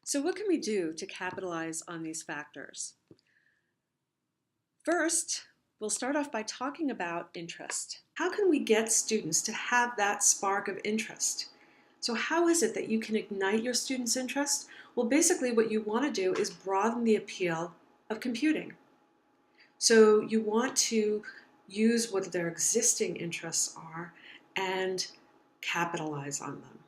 So what can we do to capitalize on these factors? First, we'll start off by talking about interest. How can we get students to have that spark of interest? So how is it that you can ignite your students' interest? Well, basically what you want to do is broaden the appeal of computing. So you want to use what their existing interests are and capitalize on them.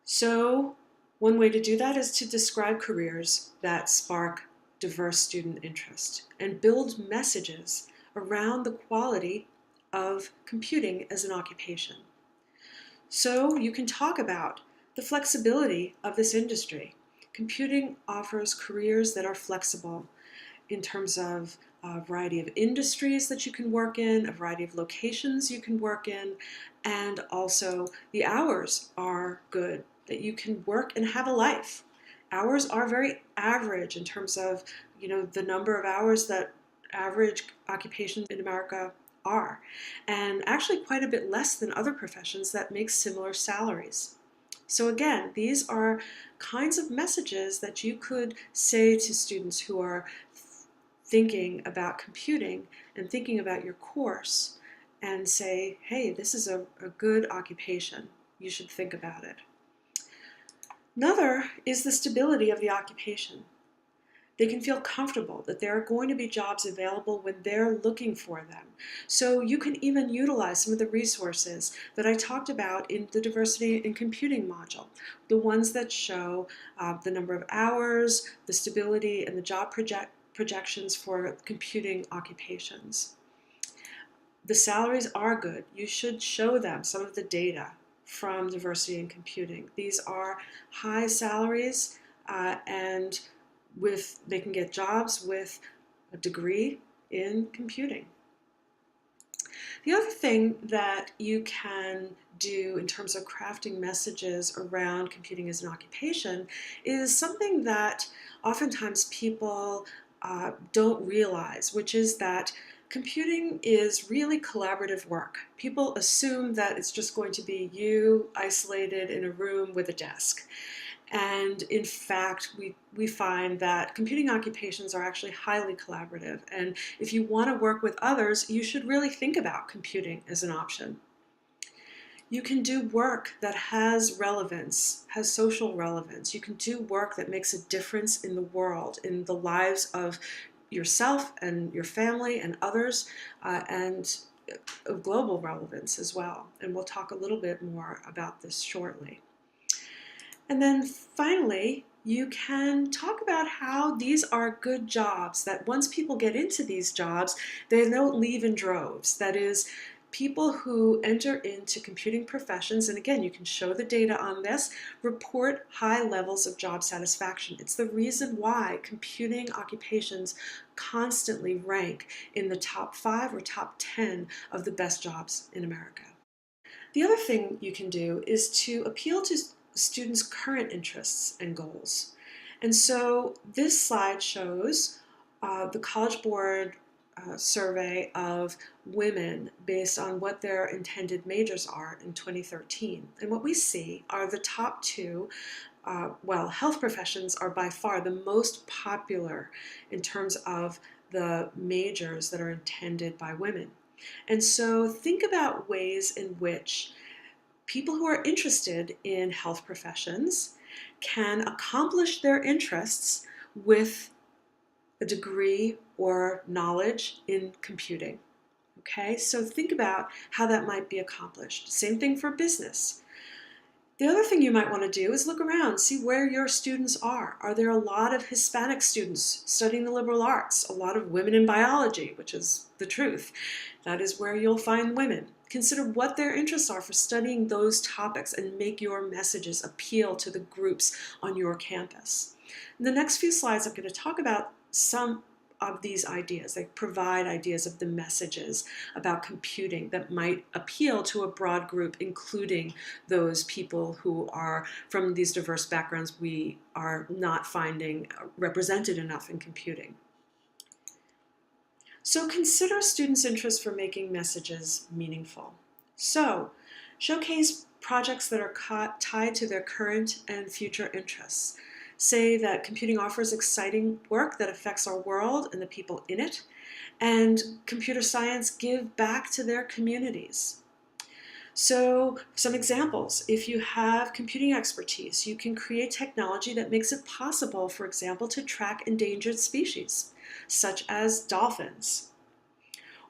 So one way to do that is to describe careers that spark diverse student interest and build messages around the quality of computing as an occupation. So you can talk about the flexibility of this industry. Computing offers careers that are flexible in terms of a variety of industries that you can work in, a variety of locations you can work in, and also the hours are good, that you can work and have a life. Hours are very average in terms of, the number of hours that average occupations in America are, and actually quite a bit less than other professions that make similar salaries. So again, these are kinds of messages that you could say to students who are thinking about computing and thinking about your course, and say, hey, this is a good occupation. You should think about it. Another is the stability of the occupation. They can feel comfortable that there are going to be jobs available when they're looking for them. So you can even utilize some of the resources that I talked about in the diversity in computing module, the ones that show the number of hours, the stability, and the job projections for computing occupations. The salaries are good. You should show them some of the data from diversity in computing. These are high salaries and they can get jobs with a degree in computing. The other thing that you can do in terms of crafting messages around computing as an occupation is something that oftentimes people don't realize, which is that computing is really collaborative work. People assume that it's just going to be you isolated in a room with a desk. And in fact, we find that computing occupations are actually highly collaborative. And if you want to work with others, you should really think about computing as an option. You can do work that has relevance, has social relevance. You can do work that makes a difference in the world, in the lives of yourself and your family and others, and of global relevance as well. And we'll talk a little bit more about this shortly. And then finally, you can talk about how these are good jobs, that once people get into these jobs, they don't leave in droves. That is, people who enter into computing professions, and again, you can show the data on this, report high levels of job satisfaction. It's the reason why computing occupations constantly rank in the top 5 or top 10 of the best jobs in America. The other thing you can do is to appeal to students' current interests and goals. And so this slide shows the College Board survey of women based on what their intended majors are in 2013. And what we see are the top two, health professions are by far the most popular in terms of the majors that are intended by women. And so think about ways in which people who are interested in health professions can accomplish their interests with a degree or knowledge in computing. Okay, so think about how that might be accomplished. Same thing for business. The other thing you might want to do is look around, see where your students are. Are there a lot of Hispanic students studying the liberal arts? A lot of women in biology, which is the truth. That is where you'll find women. Consider what their interests are for studying those topics and make your messages appeal to the groups on your campus. In the next few slides, I'm going to talk about some of these ideas. They provide ideas of the messages about computing that might appeal to a broad group, including those people who are from these diverse backgrounds we are not finding represented enough in computing. So consider students' interest for making messages meaningful. So showcase projects that are tied to their current and future interests. say that computing offers exciting work that affects our world and the people in it, and computer science give back to their communities. So some examples: if you have computing expertise, you can create technology that makes it possible, for example, to track endangered species, such as dolphins.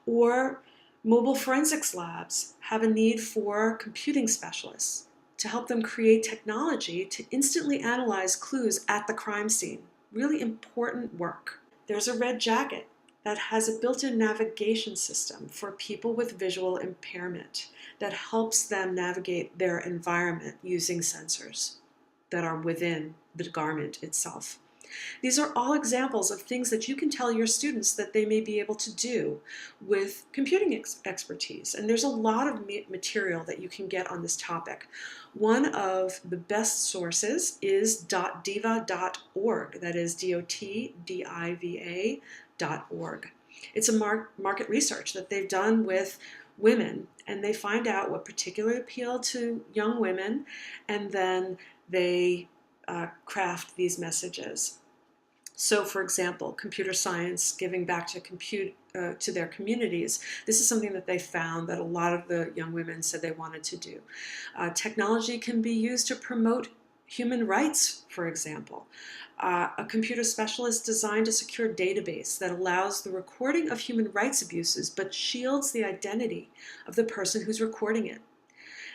Or mobile forensics labs have a need for computing specialists to help them create technology to instantly analyze clues at the crime scene. Really important work. There's a Red Jacket that has a built-in navigation system for people with visual impairment that helps them navigate their environment using sensors that are within the garment itself. These are all examples of things that you can tell your students that they may be able to do with computing expertise. And there's a lot of material that you can get on this topic. One of the best sources is .diva.org, that is DOTDIVA.org. It's a market research that they've done with women, and they find out what particularly appeal to young women, and then they craft these messages. So, for example, computer science giving back to their communities. This is something that they found that a lot of the young women said they wanted to do. Technology can be used to promote human rights, for example. A computer specialist designed a secure database that allows the recording of human rights abuses but shields the identity of the person who's recording it.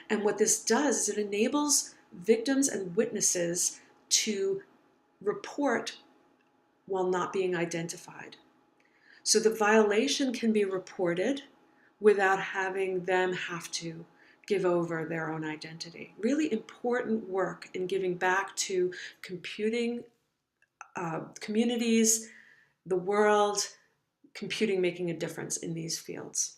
And what this does is it enables victims and witnesses to report while not being identified. So the violation can be reported without having them have to give over their own identity. Really important work in giving back to computing communities, the world, computing making a difference in these fields.